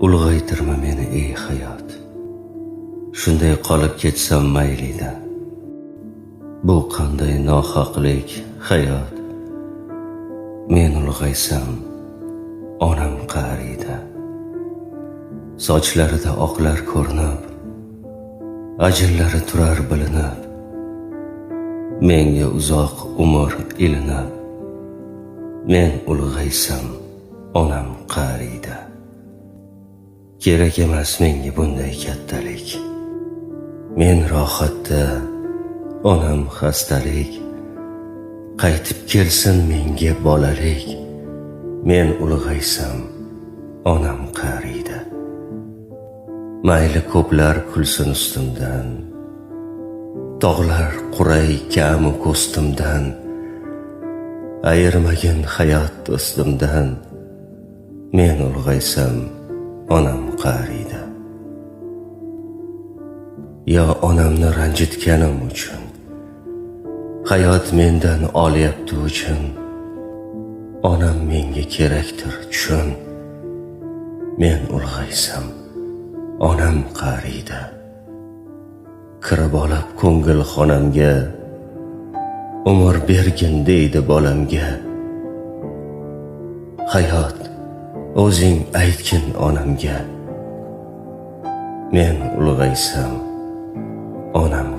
Ulg'aytirma meni ey hayot, shunday qolib ketsam maylida. Bu qanday nohaqlik hayot, men ulg'aysam onam qariydi. Sochlarida oqlar ko'rinib, ajinlari turar bilinib, menga uzoq umr ilinib, men ulg'aysam onam qariydi. Kerak emas menga bunday kattalik, men rohatda, onam xastalik. Qaytib kelsin menga bolalik, men ulg'aysam onam qariydi. Mayli ko'plar kulsin ustimdan, tog'lar quray kamu ko'stimdan, ayirmagin hayot do'stimdan, men ulg'aysam onam qariydi. Yo onamni ranjitganim uchun, hayot mendan olyapti uchun, onam menga kerakdir tushun, men ulg'aysam onam qariydi. Kirib olib ko'ngil xonamga, umr bergin deydi bolamga. Hayot, o'zing aytgin onamga, men ulg'aysam onam